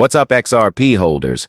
What's up, XRP holders?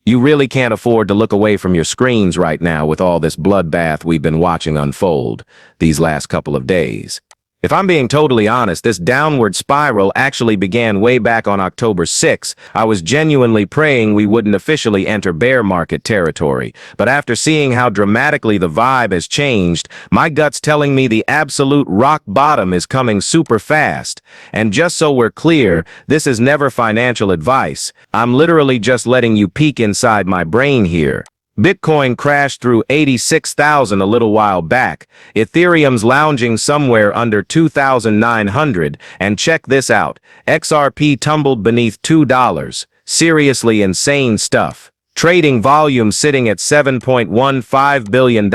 You really can't afford to look away from your screens right now with all this bloodbath we've been watching unfold these last couple of days. If I'm being totally honest, this downward spiral actually began way back on October 6th. I was genuinely praying we wouldn't officially enter bear market territory. But after seeing how dramatically the vibe has changed, my gut's telling me the absolute rock bottom is coming super fast. And just so we're clear, this is never financial advice. I'm literally just letting you peek inside my brain here. Bitcoin crashed through 86,000 a little while back. Ethereum's lounging somewhere under 2,900. And check this out. XRP tumbled beneath $2. Seriously insane stuff. Trading volume sitting at $7.15 billion.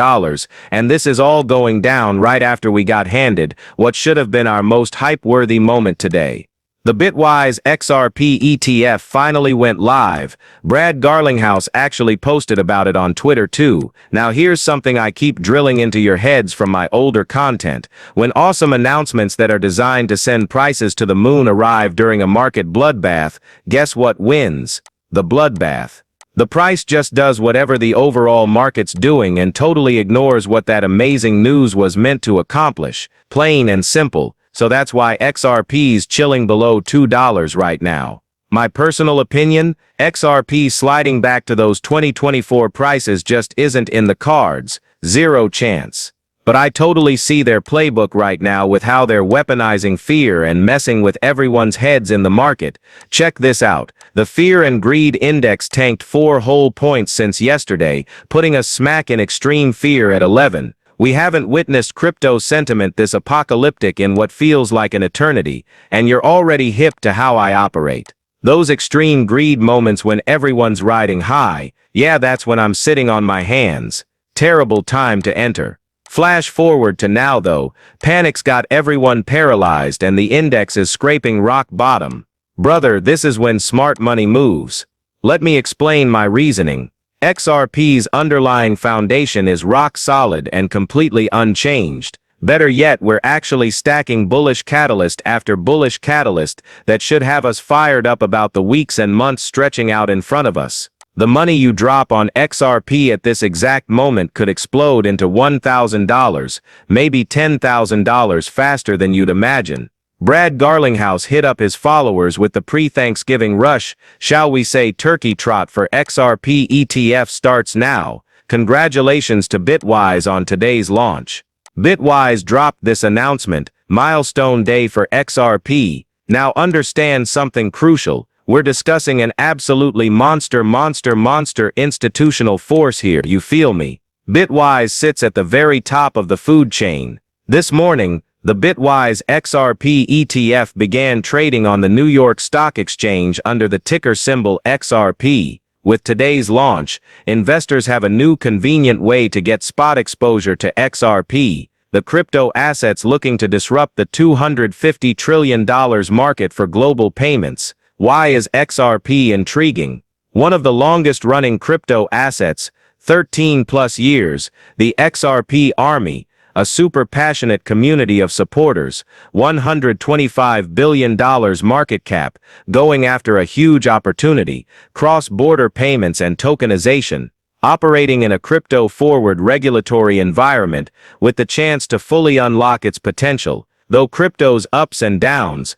And this is all going down right after we got handed what should have been our most hype-worthy moment today. The Bitwise XRP ETF finally went live. Brad Garlinghouse actually posted about it on Twitter too. Now here's something I keep drilling into your heads from my older content. When awesome announcements that are designed to send prices to the moon arrive during a market bloodbath, guess what wins? The bloodbath. The price just does whatever the overall market's doing and totally ignores what that amazing news was meant to accomplish. Plain and simple. So that's why XRP's chilling below $2 right now. My personal opinion, XRP sliding back to those 2024 prices just isn't in the cards. Zero chance. But I totally see their playbook right now with how they're weaponizing fear and messing with everyone's heads in the market. Check this out. The Fear and Greed Index tanked 4 whole points since yesterday, putting us smack in extreme fear at 11. We haven't witnessed crypto sentiment this apocalyptic in what feels like an eternity, and you're already hip to how I operate. Those extreme greed moments when everyone's riding high, yeah, that's when I'm sitting on my hands. Terrible time to enter. Flash forward to now though, panic's got everyone paralyzed and the index is scraping rock bottom. Brother, this is when smart money moves. Let me explain my reasoning. XRP's underlying foundation is rock solid and completely unchanged. Better yet, we're actually stacking bullish catalyst after bullish catalyst that should have us fired up about the weeks and months stretching out in front of us. The money you drop on XRP at this exact moment could explode into $1,000, maybe $10,000 faster than you'd imagine. Brad Garlinghouse hit up his followers with the pre-Thanksgiving rush, shall we say turkey trot for XRP ETF starts now. Congratulations to Bitwise on today's launch. Bitwise dropped this announcement, milestone day for XRP. Now understand something crucial. We're discussing an absolutely monster institutional force here, you feel me? Bitwise sits at the very top of the food chain. This morning, the Bitwise XRP ETF began trading on the New York Stock Exchange under the ticker symbol XRP. With today's launch, investors have a new convenient way to get spot exposure to XRP, the crypto assets looking to disrupt the $250 trillion market for global payments. Why is XRP intriguing? One of the longest-running crypto assets, 13+ years, the XRP Army, a super passionate community of supporters, $125 billion market cap, going after a huge opportunity, cross-border payments and tokenization, operating in a crypto-forward regulatory environment with the chance to fully unlock its potential. Through crypto's ups and downs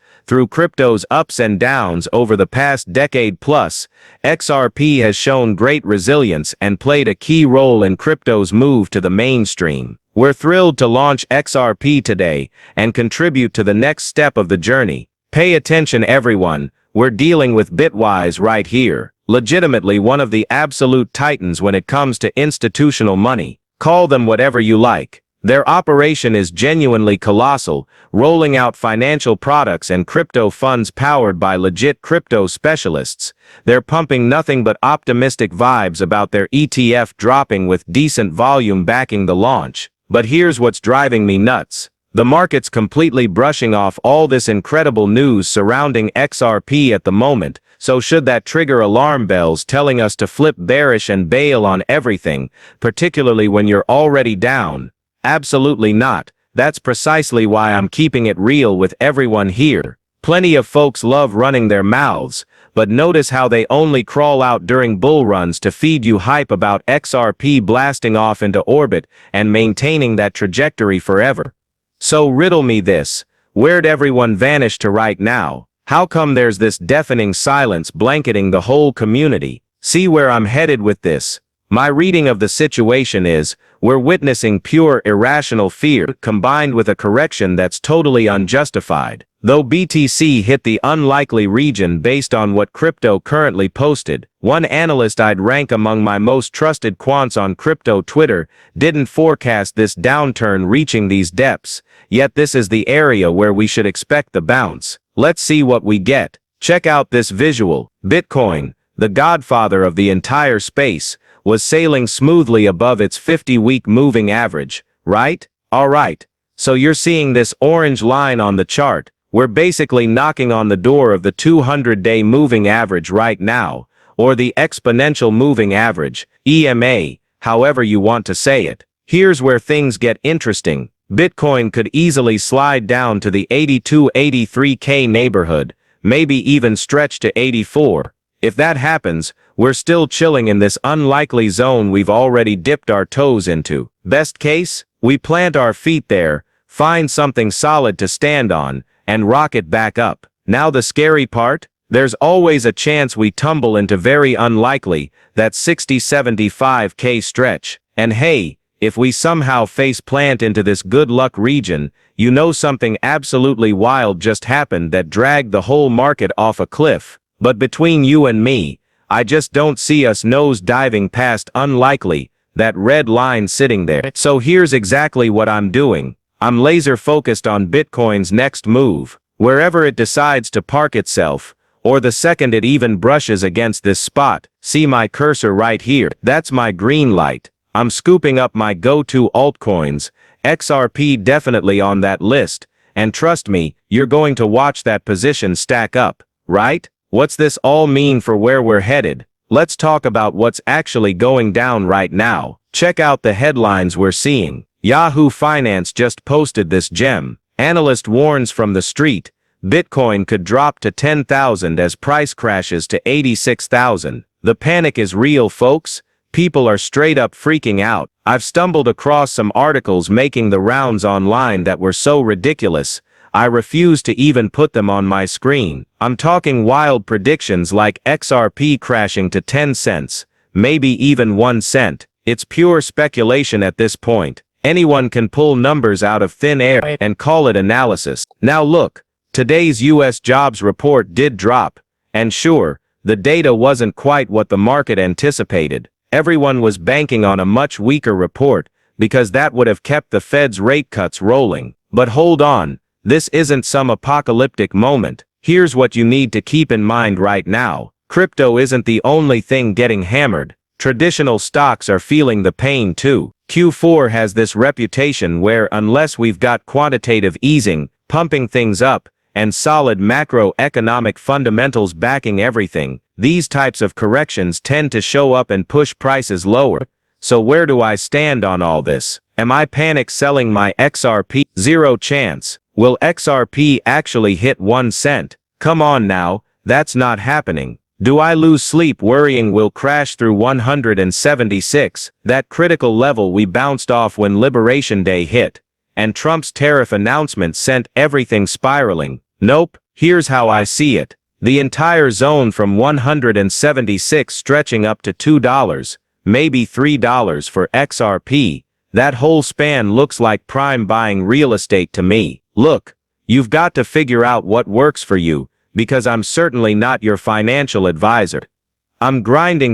over the past decade plus, XRP has shown great resilience and played a key role in crypto's move to the mainstream. We're thrilled to launch XRP today and contribute to the next step of the journey. Pay attention everyone, we're dealing with Bitwise right here. Legitimately one of the absolute titans when it comes to institutional money. Call them whatever you like. Their operation is genuinely colossal, rolling out financial products and crypto funds powered by legit crypto specialists. They're pumping nothing but optimistic vibes about their ETF dropping with decent volume backing the launch. But here's what's driving me nuts. The market's completely brushing off all this incredible news surrounding XRP at the moment, so should that trigger alarm bells telling us to flip bearish and bail on everything, particularly when you're already down? Absolutely not. That's precisely why I'm keeping it real with everyone here. Plenty of folks love running their mouths, but notice how they only crawl out during bull runs to feed you hype about XRP blasting off into orbit and maintaining that trajectory forever. So riddle me this, where'd everyone vanish to right now? How come there's this deafening silence blanketing the whole community? See where I'm headed with this? My reading of the situation is, we're witnessing pure irrational fear combined with a correction that's totally unjustified. Though BTC hit the unlikely region based on what crypto currently posted, one analyst I'd rank among my most trusted quants on crypto Twitter didn't forecast this downturn reaching these depths, yet this is the area where we should expect the bounce. Let's see what we get. Check out this visual. Bitcoin, the godfather of the entire space, was sailing smoothly above its 50-week moving average, right? Alright, so you're seeing this orange line on the chart. We're basically knocking on the door of the 200-day moving average right now, or the exponential moving average, EMA, however you want to say it. Here's where things get interesting. Bitcoin could easily slide down to the 82-83K neighborhood, maybe even stretch to 84. If that happens, we're still chilling in this unlikely zone we've already dipped our toes into. Best case, we plant our feet there, find something solid to stand on, and rock it back up. Now the scary part? There's always a chance we tumble into very unlikely, that 60-75K stretch. And hey, if we somehow face plant into this good luck region, you know something absolutely wild just happened that dragged the whole market off a cliff. But between you and me, I just don't see us nose diving past unlikely, that red line sitting there. So here's exactly what I'm doing. I'm laser focused on Bitcoin's next move, wherever it decides to park itself, or the second it even brushes against this spot. See my cursor right here? That's my green light. I'm scooping up my go-to altcoins, XRP definitely on that list, and trust me, you're going to watch that position stack up, right? What's this all mean for where we're headed? Let's talk about what's actually going down right now. Check out the headlines we're seeing. Yahoo Finance just posted this gem. Analyst warns from the street, Bitcoin could drop to 10,000 as price crashes to 86,000. The panic is real, folks. People are straight up freaking out. I've stumbled across some articles making the rounds online that were so ridiculous, I refuse to even put them on my screen. I'm talking wild predictions like XRP crashing to 10 cents, maybe even 1 cent. It's pure speculation at this point. Anyone can pull numbers out of thin air and call it analysis. Now look, today's US jobs report did drop, and sure, the data wasn't quite what the market anticipated. Everyone was banking on a much weaker report, because that would have kept the Fed's rate cuts rolling. But hold on. This isn't some apocalyptic moment. Here's what you need to keep in mind right now. Crypto isn't the only thing getting hammered. Traditional stocks are feeling the pain too. Q4 has this reputation where unless we've got quantitative easing, pumping things up, and solid macroeconomic fundamentals backing everything, these types of corrections tend to show up and push prices lower. So where do I stand on all this? Am I panic selling my XRP? Zero chance. Will XRP actually hit 1 cent? Come on now, that's not happening. Do I lose sleep worrying we'll crash through 176, that critical level we bounced off when Liberation Day hit, and Trump's tariff announcement sent everything spiraling? Nope, here's how I see it. The entire zone from 176 stretching up to $2, maybe $3 for XRP, that whole span looks like prime buying real estate to me. Look, you've got to figure out what works for you, because I'm certainly not your financial advisor. I'm grinding